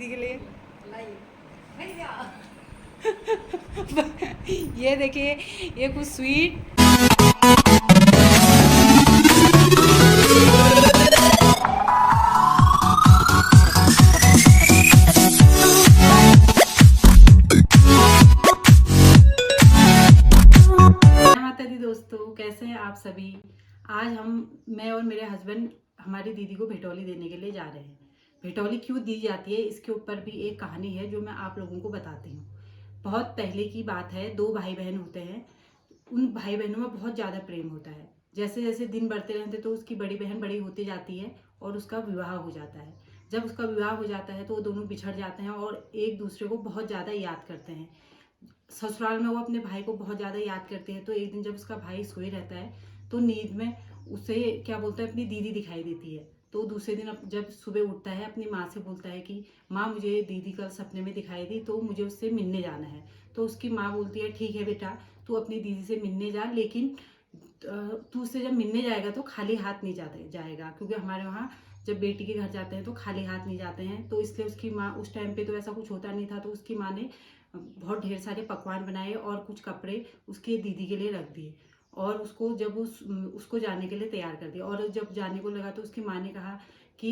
के लिए ये देखिए, ये कुछ स्वीट। माता दी दोस्तों, कैसे हैं आप सभी। आज मैं और मेरे हस्बैंड हमारी दीदी को भेटौली देने के लिए जा रहे हैं। भेटौली क्यों दी जाती है, इसके ऊपर भी एक कहानी है जो मैं आप लोगों को बताती हूँ। बहुत पहले की बात है, 2 भाई बहन होते हैं। उन भाई बहनों में बहुत ज़्यादा प्रेम होता है। जैसे जैसे दिन बढ़ते रहते तो उसकी बड़ी बहन बड़ी होती जाती है और उसका विवाह हो जाता है। जब उसका विवाह हो जाता है तो वो दोनों बिछड़ जाते हैं और एक दूसरे को बहुत ज़्यादा याद करते हैं। ससुराल में वो अपने भाई को बहुत ज़्यादा याद करती है। तो एक दिन जब उसका भाई सोए रहता है तो नींद में उसे क्या बोलता है, अपनी दीदी दिखाई देती है। तो दूसरे दिन जब सुबह उठता है अपनी माँ से बोलता है कि माँ, मुझे दीदी कल सपने में दिखाई दी, तो मुझे उससे मिलने जाना है। तो उसकी माँ बोलती है, ठीक है बेटा, तू अपनी दीदी से मिलने जा, लेकिन तू उससे जब मिलने जाएगा तो खाली हाथ नहीं जाएगा, क्योंकि हमारे वहाँ जब बेटी के घर जाते हैं तो खाली हाथ नहीं जाते हैं। तो इसलिए उसकी माँ, उस टाइम पे तो ऐसा कुछ होता नहीं था, तो उसकी माँ ने बहुत ढेर सारे पकवान बनाए और कुछ कपड़े उसकी दीदी के लिए रख दिए और उसको जब उसको जाने के लिए तैयार कर दिया। और जब जाने को लगा तो उसकी माँ ने कहा कि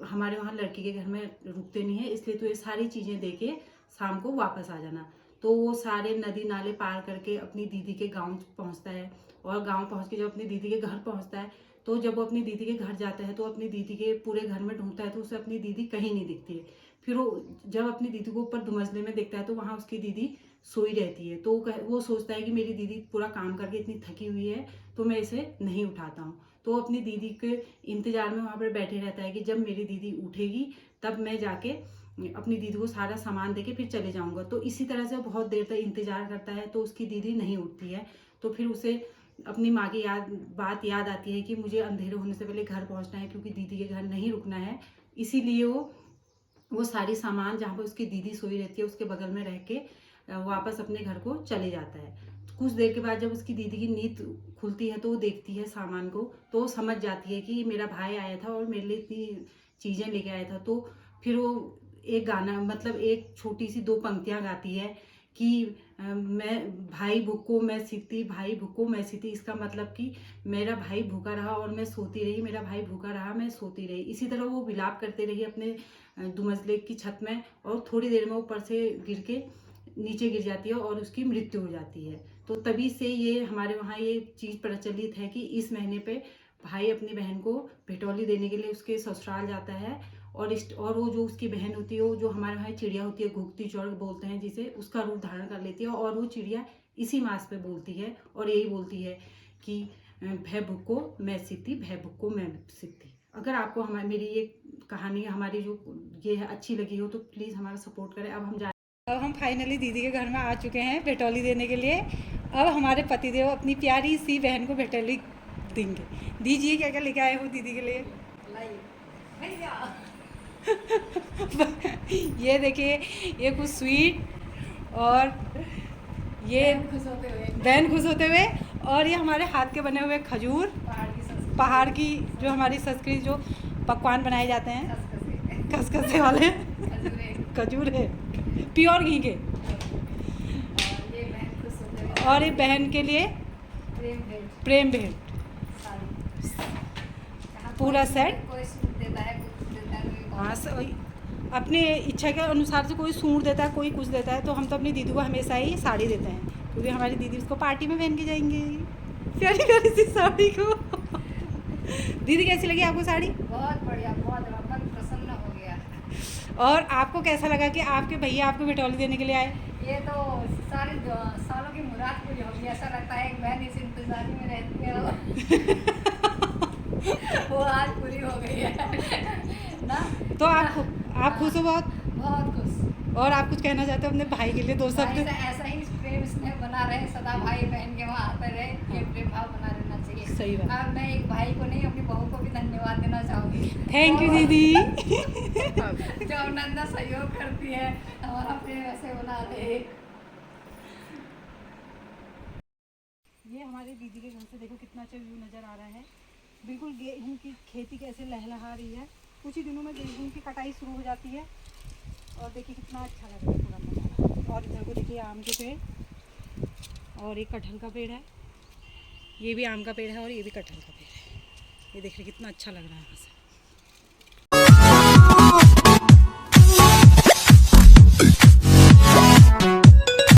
हमारे वहाँ लड़की के घर में रुकते नहीं है, इसलिए तो ये सारी चीज़ें दे के शाम को वापस आ जाना। तो वो सारे नदी नाले पार करके अपनी दीदी के गाँव पहुँचता है और गाँव पहुँच के जब अपनी दीदी के घर पहुँचता है तो जब वो अपनी दीदी के घर जाता है तो अपनी दीदी के पूरे घर में ढूंढता है तो उसे अपनी दीदी कहीं नहीं दिखती है। फिर वो जब अपनी दीदी को ऊपर धुमसले में देखता है तो वहाँ उसकी दीदी सोई रहती है। तो वो सोचता है कि मेरी दीदी पूरा काम करके इतनी थकी हुई है तो मैं इसे नहीं उठाता हूँ। तो अपनी दीदी के इंतजार में वहाँ पर बैठे रहता है कि जब मेरी दीदी उठेगी तब मैं जाके अपनी दीदी को सारा सामान देके फिर चले जाऊँगा। तो इसी तरह से बहुत देर तक इंतजार करता है तो उसकी दीदी नहीं उठती है। तो फिर उसे अपनी माँ की बात याद आती है कि मुझे अंधेरे होने से पहले घर पहुँचना है, क्योंकि दीदी के घर नहीं रुकना है। इसीलिए वो सारी सामान जहाँ पर उसकी दीदी सोई रहती है उसके बगल में रह के वापस अपने घर को चले जाता है। कुछ देर के बाद जब उसकी दीदी की नींद खुलती है तो वो देखती है सामान को, तो वो समझ जाती है कि मेरा भाई आया था और मेरे लिए इतनी चीज़ें लेके आया था। तो फिर वो एक गाना, मतलब एक छोटी सी 2 पंक्तियाँ गाती है कि मैं भाई भूखो मैं सीती, भाई भूखो मैं सीती। इसका मतलब कि मेरा भाई भूखा रहा और मैं सोती रही, मेरा भाई भूखा रहा, मैं सोती रही। इसी तरह वो विलाप करते रही अपने दुमसले की छत में और थोड़ी देर में ऊपर से गिर के नीचे गिर जाती है और उसकी मृत्यु हो जाती है। तो तभी से ये हमारे वहाँ ये चीज़ प्रचलित है कि इस महीने पे भाई अपनी बहन को भेटौली देने के लिए उसके ससुराल जाता है। और वो जो उसकी बहन होती है, वो जो हमारे वहाँ चिड़िया होती है, घुघती चौड़ बोलते हैं जिसे, उसका रूप धारण कर लेती है और वो चिड़िया इसी मास पे बोलती है और यही बोलती है कि भय भुक्को मैं सीती, भय भुक्को मैं सीती। अगर आपको हमारी मेरी ये कहानी, हमारी जो ये है, अच्छी लगी हो तो प्लीज़ हमारा सपोर्ट करें। अब हम फाइनली दीदी के घर में आ चुके हैं भेटौली देने के लिए। अब हमारे पतिदेव अपनी प्यारी सी बहन को भेटौली देंगे। दीजिए, क्या क्या लेके आए हो दीदी के लिए। ये देखिए, ये कुछ स्वीट और ये बहन खुश होते हुए और ये हमारे हाथ के बने हुए खजूर, पहाड़ की जो हमारी संस्कृति जो पकवान बनाए जाते हैं, खसखसे वाले खजूर है प्योर घी के। और ये बहन के लिए प्रेम भेंट पूरा सेट। हाँ, अपने इच्छा के अनुसार से कोई सूट देता है, कोई कुछ देता है। तो हम तो अपनी दीदी को हमेशा ही साड़ी देते हैं, क्योंकि हमारी दीदी उसको पार्टी में पहन के जाएंगे प्यारी प्यारी सी साड़ी को। दीदी कैसी लगी आपको साड़ी? बहुत बढ़िया, बहुत मन प्रसन्न हो गया। और आपको कैसा लगा कि आपके भैया आपको भेटौली देने के लिए आए? ये तो सारे सालों की मुराद पूरी होगी, ऐसा लगता है। एक बहन इस इंतजार में रहती है वो आज पूरी हो गई है ना। तो आप खुश हो? बहुत खुश। और आप कुछ कहना चाहते हो अपने भाई के लिए? 2 शब्द। ऐसा ही प्रेम स्नेह बना रहे सदा, भाई बहन के वहाँ आते रहे, ये प्रेम भाव बना रहना चाहिए। सही बात। अब मैं एक भाई को नहीं, अपनी बहू को भी धन्यवाद देना चाहूँगी। थैंक यू दीदी। जो अवनंदा सहयोग करती है, हमारा प्रेम ऐसे बना रहे। ये हमारे दीदी के घर से देखो कितना अच्छा व्यू नज़र आ रहा है। बिल्कुल गेहूँ की खेती कैसे लहलहा रही है। कुछ ही दिनों में गेहूँ की कटाई शुरू हो जाती है। और देखिए कितना अच्छा लग रहा है पूरा नज़ारा। और इधर को देखिए आम के पेड़ और एक कटहल का पेड़ है। ये भी आम का पेड़ है और ये भी कटहल का पेड़ है। ये देखिए कितना अच्छा लग रहा है यहाँ से।